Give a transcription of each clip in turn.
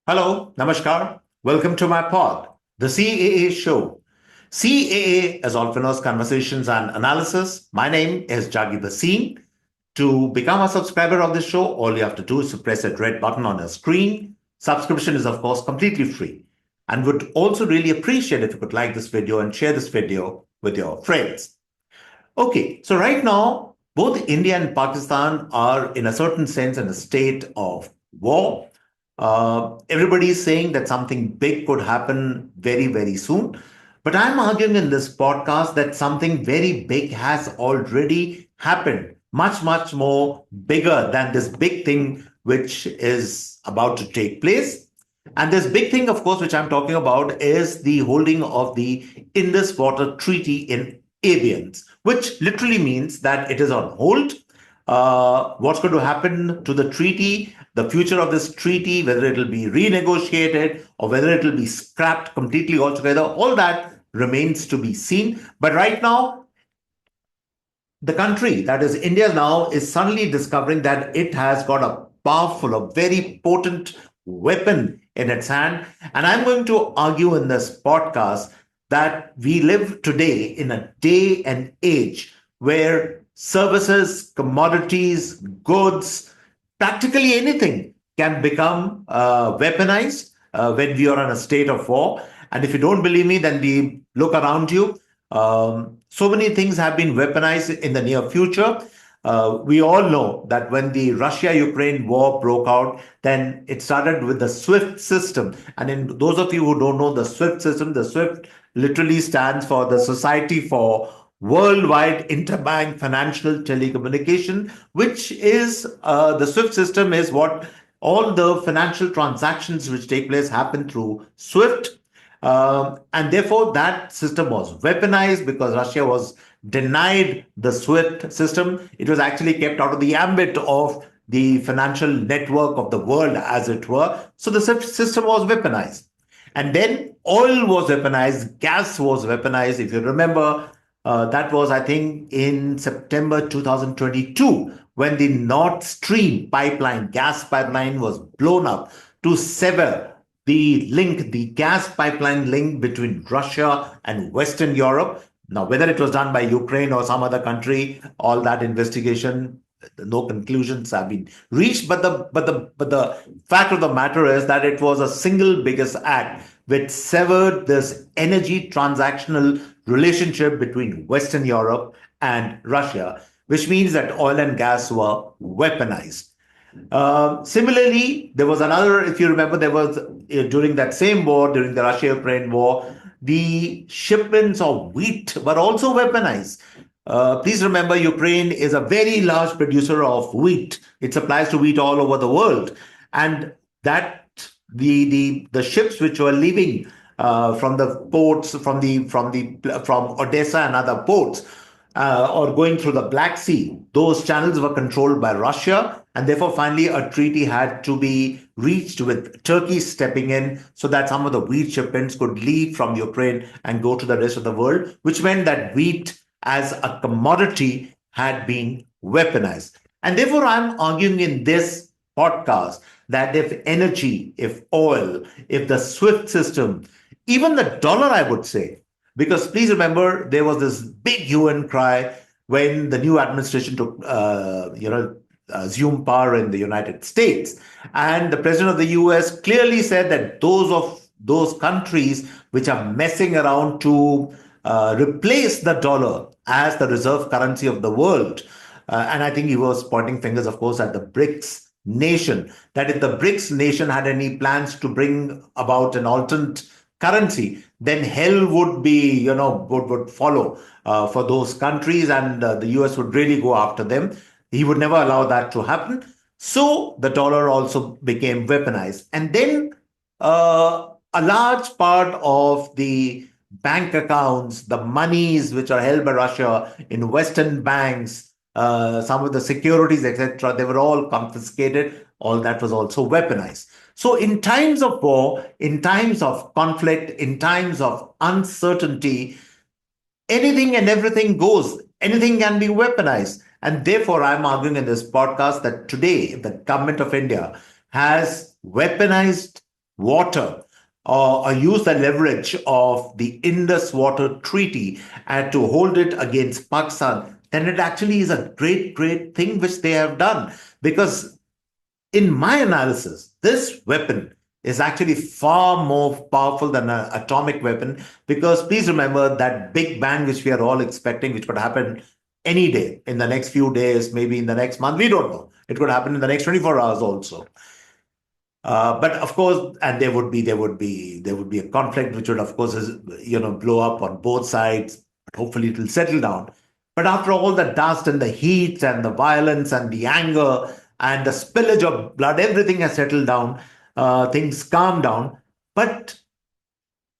Hello, Namaskar. Welcome to my pod, the CAA Show. CAA, as all knows, Conversations and Analysis. My name is Juggi Bhasin. To become a subscriber of this show, all you have to do is to press that red button on your screen. Subscription is, of course, completely free. And would also really appreciate if you could like this video and share this video with your friends. Okay, so right now, both India and Pakistan are, in a certain sense, in a state of war. Everybody is saying that something big could happen very, very soon. But I'm arguing in this podcast that something very big has already happened, much, much more bigger than this big thing which is about to take place. And this big thing, of course, which I'm talking about is the holding of the Indus Water Treaty in abeyance, which literally means that it is on hold. What's going to happen to the treaty, the future of this treaty, whether it will be renegotiated or whether it will be scrapped completely altogether, all that remains to be seen. But right now, the country, that is India now, is suddenly discovering that it has got a powerful, a very potent weapon in its hand. And I'm going to argue in this podcast that we live today in a day and age where services, commodities, goods, practically anything can become weaponized when we are in a state of war. And if you don't believe me, then we look around you. So many things have been weaponized in the near future. We all know that when the Russia-Ukraine war broke out, then it started with the SWIFT system. And in those of you who don't know the SWIFT system, the SWIFT literally stands for the Society for Worldwide Interbank Financial Telecommunication, which is the SWIFT system is what all the financial transactions which take place happen through SWIFT. And therefore, that system was weaponized because Russia was denied the SWIFT system. It was actually kept out of the ambit of the financial network of the world, as it were. So the SWIFT system was weaponized. And then oil was weaponized, gas was weaponized. If you remember, that was, I think, in September 2022, when the Nord Stream pipeline, gas pipeline, was blown up to sever the gas pipeline link between Russia and Western Europe. Now, whether it was done by Ukraine or some other country, all that investigation, no conclusions have been reached. But the fact of the matter is that it was a single biggest act which severed this energy transactional relationship between Western Europe and Russia, which means that oil and gas were weaponized. Similarly, there was another, if you remember, there was during that same war, during the Russia-Ukraine war, the shipments of wheat were also weaponized. Please remember, Ukraine is a very large producer of wheat. It supplies to wheat all over the world, and that the ships which were leaving from the ports from Odessa and other ports or going through the Black Sea, those channels were controlled by Russia, and therefore finally a treaty had to be reached with Turkey stepping in so that some of the wheat shipments could leave from Ukraine and go to the rest of the world, which meant that wheat as a commodity had been weaponized. And therefore, I'm arguing in this podcast that if energy, if oil, if the SWIFT system, even the dollar, I would say, because please remember, there was this big hue and cry when the new administration took, assumed power in the United States. And the president of the US clearly said that those countries which are messing around to replace the dollar as the reserve currency of the world. And I think he was pointing fingers, of course, at the BRICS nation, that if the BRICS nation had any plans to bring about an alternate currency, then hell would be, would follow for those countries, and the US would really go after them. He would never allow that to happen. So the dollar also became weaponized. And then a large part of the bank accounts, the monies which are held by Russia in Western banks, some of the securities, etc., they were all confiscated. All that was also weaponized. So, in times of war, in times of conflict, in times of uncertainty, anything and everything goes. Anything can be weaponized. And therefore, I'm arguing in this podcast that today, the government of India has weaponized water or use the leverage of the Indus water treaty and to hold it against Pakistan, then it actually is a great, great thing which they have done. Because in my analysis, this weapon is actually far more powerful than an atomic weapon. Because please remember that big bang which we are all expecting, which could happen any day in the next few days, maybe in the next month, we don't know. It could happen in the next 24 hours also. But of course, and there would be a conflict which would, of course, blow up on both sides. But hopefully, it will settle down. But after all the dust and the heat and the violence and the anger and the spillage of blood, everything has settled down. Things calm down. But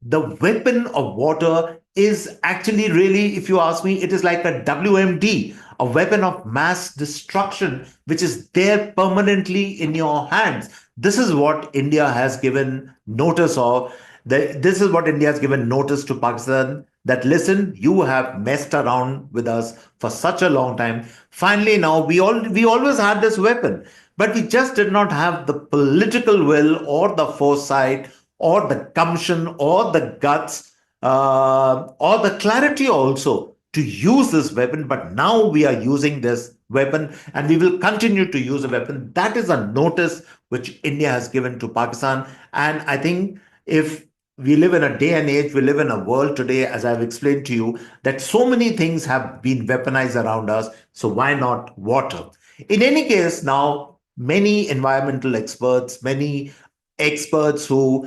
the weapon of water is actually really, if you ask me, it is like a WMD, a weapon of mass destruction, which is there permanently in your hands. This is what India has given notice of. This is what India has given notice to Pakistan that listen, you have messed around with us for such a long time. Finally, now we always had this weapon, but we just did not have the political will or the foresight or the gumption or the guts or the clarity also to use this weapon. But now we are using this weapon and we will continue to use a weapon. That is a notice which India has given to Pakistan. And I think if we live in a day and age, we live in a world today, as I've explained to you, that so many things have been weaponized around us. So why not water? In any case, now many environmental experts, many experts who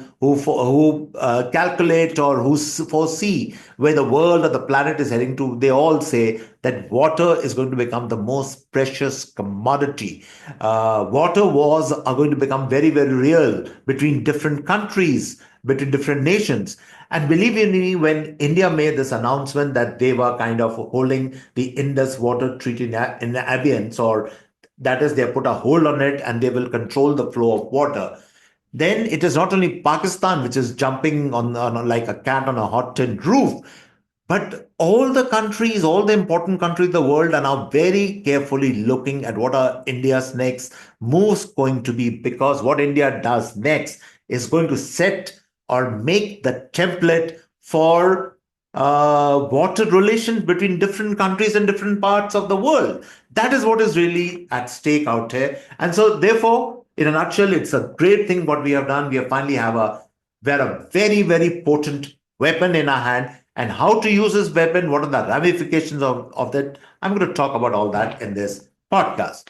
calculate or who foresee where the world or the planet is heading to, they all say that water is going to become the most precious commodity. Water wars are going to become very, very real between different countries, between different nations. And believe you me, when India made this announcement that they were kind of holding the Indus water treaty in abeyance, or that is, they put a hold on it and they will control the flow of water, then it is not only Pakistan which is jumping on like a cat on a hot tin roof, but all the countries, all the important countries in the world are now very carefully looking at what are India's next moves going to be, because what India does next is going to set or make the template for water relations between different countries and different parts of the world. That is what is really at stake out here. And so, therefore, in a nutshell, it's a great thing what we have done. We have finally we have a very, very potent weapon in our hand. And how to use this weapon, what are the ramifications of that? I'm going to talk about all that in this podcast.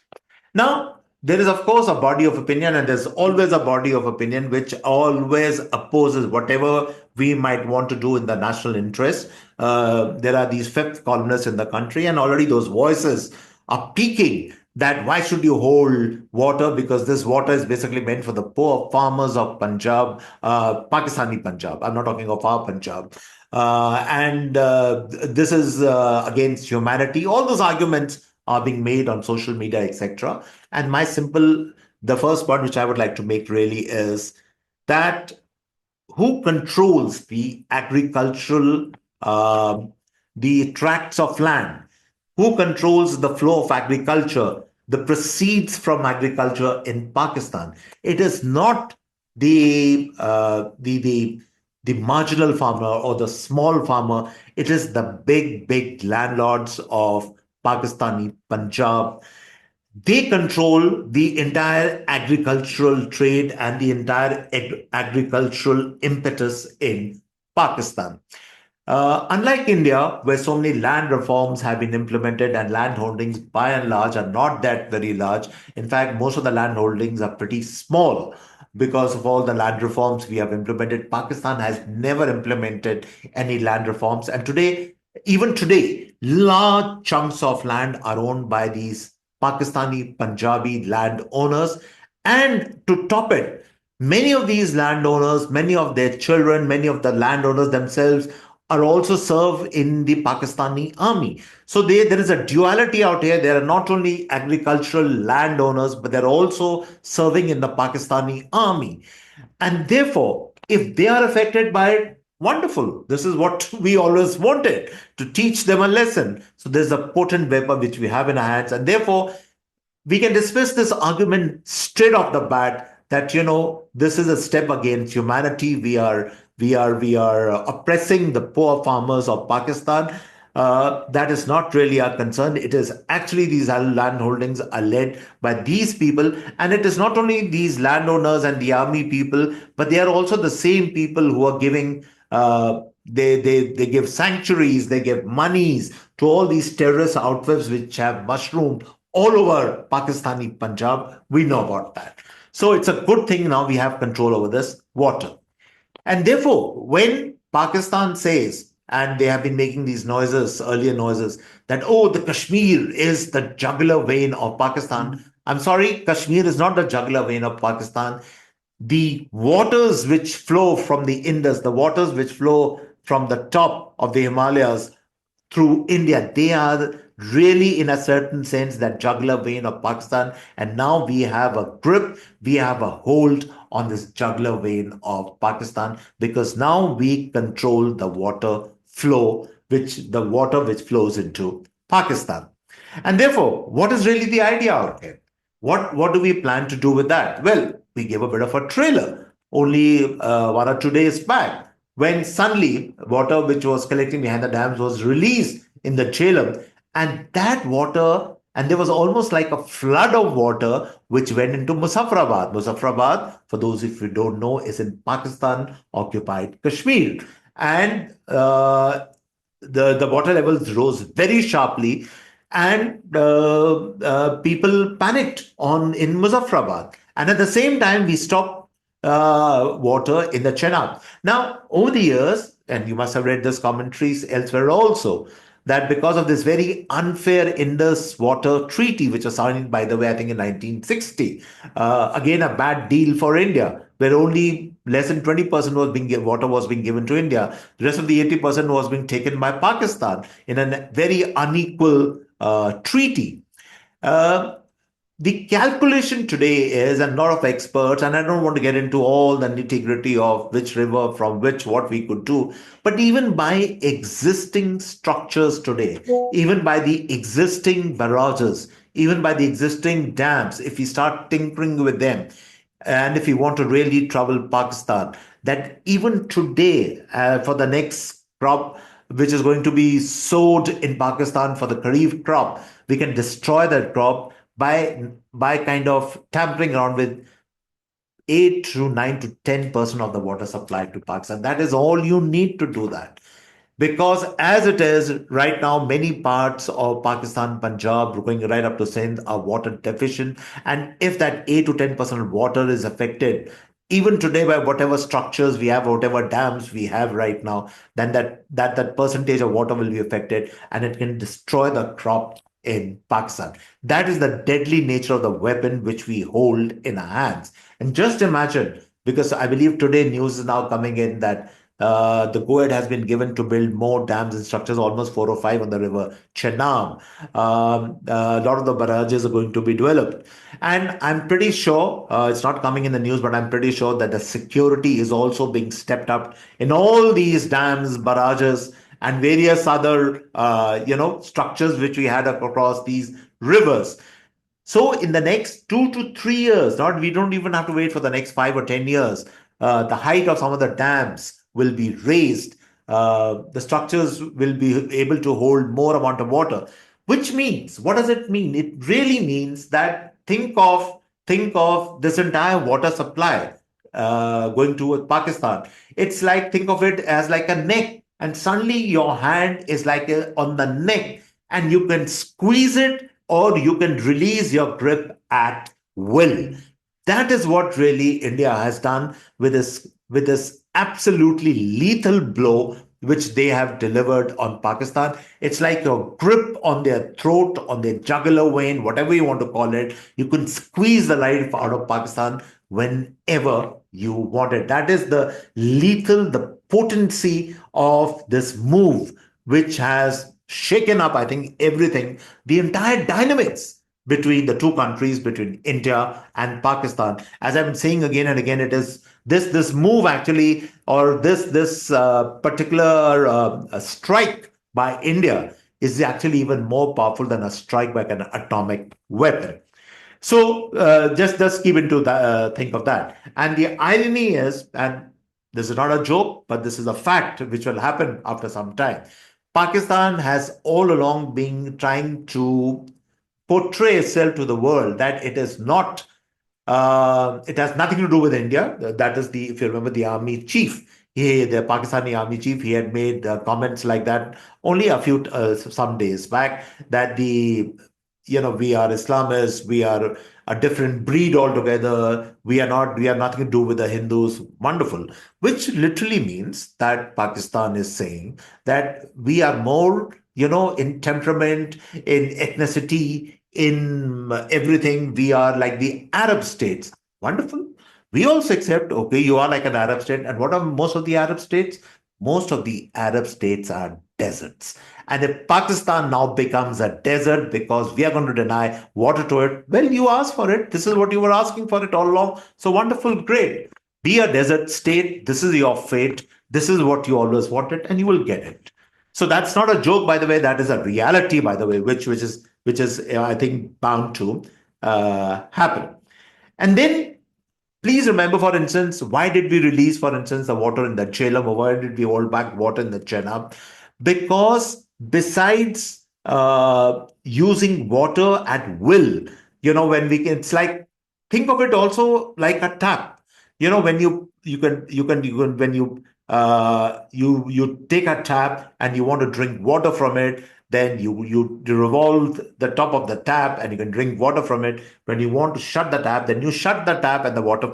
Now, there is, of course, a body of opinion, and there's always a body of opinion which always opposes whatever we might want to do in the national interest. There are these fifth columnists in the country, and already those voices are peaking that why should you hold water? Because this water is basically meant for the poor farmers of Punjab, Pakistani Punjab. I'm not talking of our Punjab. And this is against humanity. All those arguments are being made on social media, etc. And the first point which I would like to make really is that who controls the agricultural, the tracts of land? Who controls the flow of agriculture, the proceeds from agriculture in Pakistan? It is not the marginal farmer or the small farmer. It is the big, big landlords of Pakistani Punjab. They control the entire agricultural trade and the entire agricultural impetus in Pakistan. Unlike India, where so many land reforms have been implemented and land holdings by and large are not that very large. In fact, most of the land holdings are pretty small because of all the land reforms we have implemented. Pakistan has never implemented any land reforms. And today, even today, large chunks of land are owned by these Pakistani Punjabi landowners. And to top it, many of these landowners, many of their children, many of the landowners themselves are also serve in the Pakistani army. So there is a duality out here. There are not only agricultural landowners, but they're also serving in the Pakistani army. And therefore, if they are affected by it, wonderful. This is what we always wanted, to teach them a lesson. So there's a potent weapon which we have in our hands. And therefore, we can dismiss this argument straight off the bat that, this is a step against humanity. We are oppressing the poor farmers of Pakistan. That is not really our concern. It is actually these land holdings are led by these people, and it is not only these landowners and the army people, but they are also the same people who are giving. They give sanctuaries, they give monies to all these terrorist outfits which have mushroomed all over Pakistani Punjab. We know about that. So it's a good thing now we have control over this water. And therefore, when Pakistan says, and they have been making these noises, earlier noises, that, oh, the Kashmir is the jugular vein of Pakistan. I'm sorry, Kashmir is not the jugular vein of Pakistan. The waters which flow from the Indus, the waters which flow from the top of the Himalayas through India, they are really, in a certain sense, that jugular vein of Pakistan. And now we have a grip, we have a hold on this jugular vein of Pakistan, because now we control the water flow, the water which flows into Pakistan. And therefore, what is really the idea out here? What do we plan to do with that? Well, we gave a bit of a trailer only 1 or 2 days back, when suddenly water which was collecting behind the dams was released in the Jhelum, and that water, and there was almost like a flood of water which went into Muzaffarabad. Muzaffarabad, for those if you don't know, is in Pakistan occupied Kashmir, and the water levels rose very sharply, and people panicked on in Muzaffarabad. And at the same time, we stopped water in the Chenab. Now, over the years, and you must have read this commentaries elsewhere also, that because of this very unfair Indus water treaty, which was signed, by the way, I think in 1960, again a bad deal for India, where only less than 20% water was being given to India. The rest of the 80% was being taken by Pakistan in a very unequal treaty. Uh, the calculation today is, and a lot of experts, and I don't want to get into all the nitty gritty of which river from which what we could do, but even by existing structures today, even by the existing barrages, even by the existing dams, if we start tinkering with them, and if we want to really trouble Pakistan, that even today, for the next crop, which is going to be sowed in Pakistan for the Kharif crop, we can destroy that crop by kind of tampering around with 8 to 9 to 10% of the water supply to Pakistan. That is all you need to do that. Because as it is right now, many parts of Pakistan, Punjab, going right up to Sindh, are water deficient. And if that 8 to 10% of water is affected, even today by whatever structures we have, whatever dams we have right now, then that percentage of water will be affected, and it can destroy the crop in Pakistan. That is the deadly nature of the weapon which we hold in our hands. And just imagine, because I believe today news is now coming in that the go-ahead has been given to build more dams and structures, almost 4 or 5 on the river Chenab. A lot of the barrages are going to be developed. And I'm pretty sure, it's not coming in the news, but I'm pretty sure that the security is also being stepped up in all these dams, barrages, and various other, structures which we had across these rivers. So in the next 2 to 3 years, not we don't even have to wait for the next 5 or 10 years. The height of some of the dams will be raised. The structures will be able to hold more amount of water. Which means, what does it mean? It really means that think of this entire water supply going towards Pakistan. It's like, think of it as like a neck, and suddenly your hand is like on the neck, and you can squeeze it or you can release your grip at will. That is what really India has done with this absolutely lethal blow which they have delivered on Pakistan. It's like your grip on their throat, on their jugular vein, whatever you want to call it. You can squeeze the life out of Pakistan whenever you want it. That is the lethal, the potency of this move, which has shaken up, I think, everything, the entire dynamics between the two countries, between India and Pakistan. As I've been saying again and again, it is this move actually, or this particular strike by India is actually even more powerful than a strike by an atomic weapon. So just keep into that, think of that. And the irony is, and this is not a joke, but this is a fact which will happen after some time. Pakistan has all along been trying to portray itself to the world that it is not, it has nothing to do with India. That is the, if you remember, the army chief. The Pakistani army chief, he had made comments like that only a few, some days back, that we are Islamists, we are a different breed altogether. We are not, we have nothing to do with the Hindus. Wonderful. Which literally means that Pakistan is saying that we are more, in temperament, in ethnicity, in everything. We are like the Arab states. Wonderful. We also accept, okay, you are like an Arab state. And what are most of the Arab states? Most of the Arab states are deserts. And if Pakistan now becomes a desert because we are going to deny water to it, well, you asked for it. This is what you were asking for it all along. So wonderful, great. Be a desert state. This is your fate. This is what you always wanted, and you will get it. So that's not a joke, by the way. That is a reality, by the way, which is I think bound to happen. And then please remember, for instance, why did we release, for instance, the water in the Jhelum, or why did we hold back water in the Chenab? Because besides using water at will, when we can, it's like, think of it also like a tap. When you can when you take a tap and you want to drink water from it, then you revolve the top of the tap and you can drink water from it. When you want to shut the tap, then you shut the tap and the water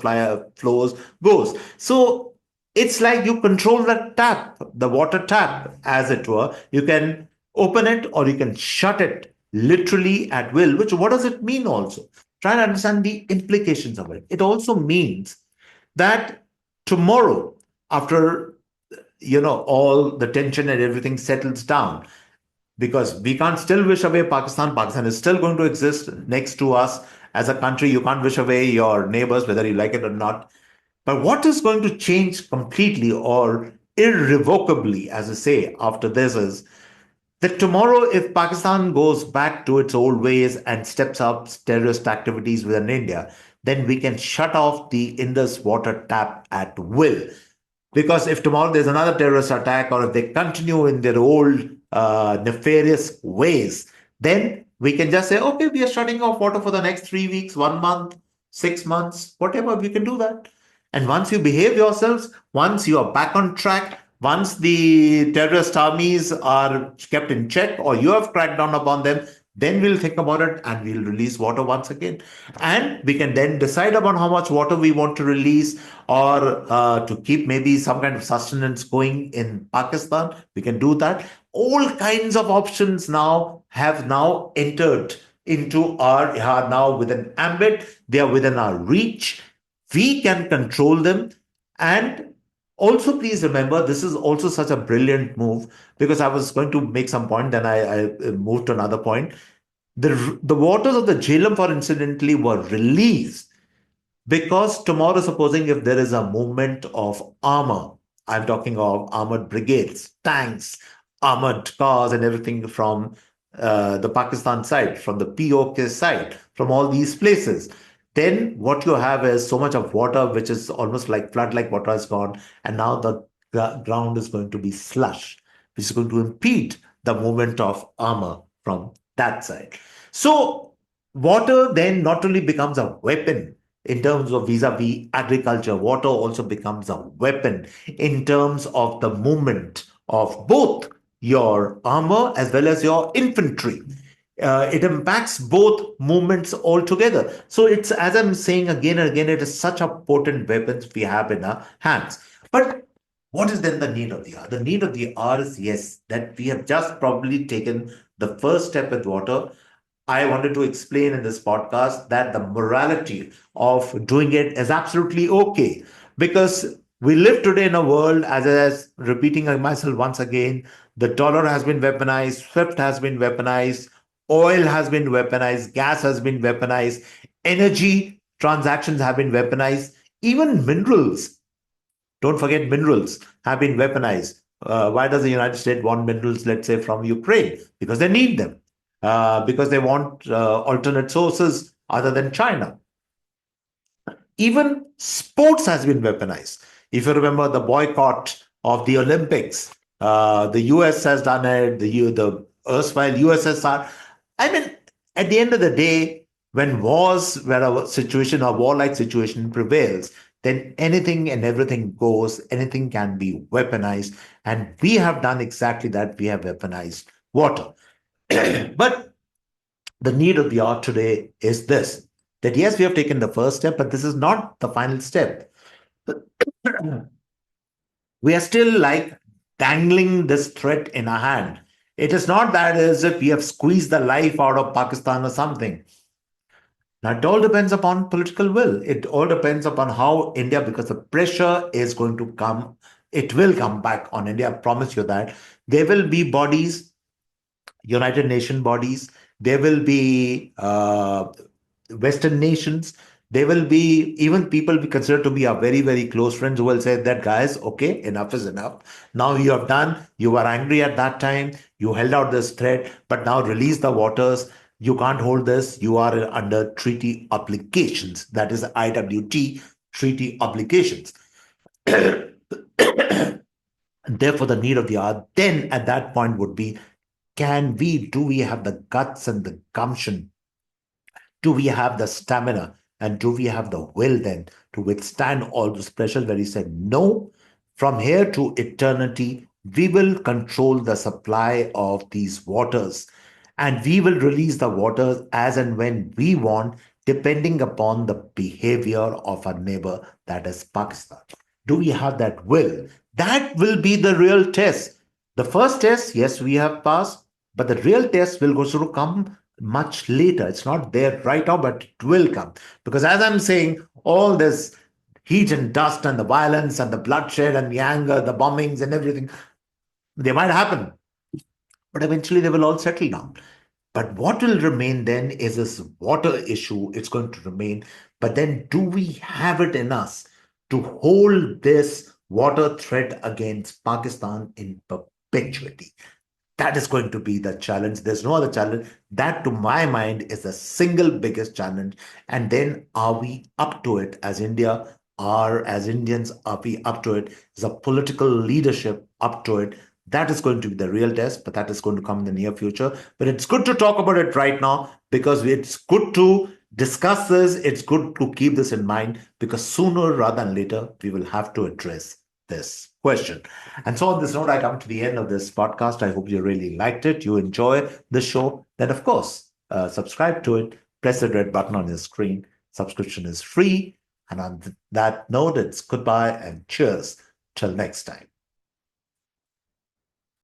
flows, goes. So it's like you control the tap, the water tap, as it were. You can open it or you can shut it literally at will. Which, what does it mean also? Try and understand the implications of it. It also means that tomorrow, after all the tension and everything settles down, because we can't still wish away Pakistan. Pakistan is still going to exist next to us as a country. You can't wish away your neighbors, whether you like it or not. But what is going to change completely or irrevocably, as I say, after this is that tomorrow, if Pakistan goes back to its old ways and steps up terrorist activities within India, then we can shut off the Indus water tap at will. Because if tomorrow there's another terrorist attack, or if they continue in their old nefarious ways, then we can just say, okay, we are shutting off water for the next 3 weeks, 1 month, 6 months, whatever, we can do that. And once you behave yourselves, once you are back on track, once the terrorist armies are kept in check or you have cracked down upon them, then we'll think about it and we'll release water once again. And we can then decide about how much water we want to release, or to keep maybe some kind of sustenance going in Pakistan. We can do that. All kinds of options now have now entered into are now within ambit. They are within our reach. We can control them. And also, please remember, this is also such a brilliant move, because I was going to make some point, then I moved to another point. The waters of the Jhelum, for incidentally, were released because tomorrow, supposing if there is a movement of armor, I'm talking of armored brigades, tanks, armored cars, and everything from the Pakistan side, from the POK side, from all these places. Then what you have is so much of water, which is almost like flood like water has gone, and now the ground is going to be slush, which is going to impede the movement of armor from that side. So water then not only becomes a weapon in terms of vis-a-vis agriculture, water also becomes a weapon in terms of the movement of both your armor as well as your infantry. It impacts both movements altogether. So it's, as I'm saying again and again, it is such a potent weapons we have in our hands. But what is then the need of the hour? The need of the hour is, yes, that we have just probably taken the first step with water. I wanted to explain in this podcast that the morality of doing it is absolutely okay, because we live today in a world, as repeating myself once again, the dollar has been weaponized, SWIFT has been weaponized, oil has been weaponized, gas has been weaponized, energy transactions have been weaponized, even minerals. Don't forget, minerals have been weaponized. Why does the United States want minerals, let's say, from Ukraine? Because they need them, because they want alternate sources other than China. Even sports has been weaponized. If you remember the boycott of the Olympics, the US has done it, the erstwhile USSR. I mean, at the end of the day, when wars, where a situation, a warlike situation prevails, then anything and everything goes, anything can be weaponized. And we have done exactly that. We have weaponized water. But the need of the hour today is this, that yes, we have taken the first step, but this is not the final step. We are still like dangling this threat in our hand. It is not that as if we have squeezed the life out of Pakistan or something. Now, it all depends upon political will. It all depends upon how India, because the pressure is going to come, it will come back on India. I promise you that. There will be bodies, United Nation bodies, there will be Western nations, there will be even people we consider to be our very, very close friends who will say that, guys, okay, enough is enough. Now you have done, you were angry at that time, you held out this threat, but now release the waters. You can't hold this. You are under treaty obligations. That is IWT treaty obligations. Therefore, the need of the hour then at that point would be, do we have the guts and the gumption? Do we have the stamina? And do we have the will then to withstand all those pressures where he said, no, from here to eternity, we will control the supply of these waters and we will release the waters as and when we want, depending upon the behavior of our neighbor, that is Pakistan. Do we have that will? That will be the real test. The first test, yes, we have passed, but the real test will go to come much later. It's not there right now, but it will come. Because as I'm saying, all this heat and dust and the violence and the bloodshed and the anger, the bombings and everything, they might happen, but eventually they will all settle down. But what will remain then is this water issue. It's going to remain. But then do we have it in us to hold this water threat against Pakistan in perpetuity? That is going to be the challenge. There's no other challenge. That, to my mind, is the single biggest challenge. And then are we up to it as India? Are as Indians, are we up to it? Is a political leadership up to it? That is going to be the real test, but that is going to come in the near future. But it's good to talk about it right now because it's good to discuss this. It's good to keep this in mind because sooner rather than later, we will have to address this question. And so, on this note, I come to the end of this podcast. I hope you really liked it. You enjoy the show. Then, of course, subscribe to it. Press the red button on your screen. Subscription is free. And on that note, it's goodbye and cheers. Till next time.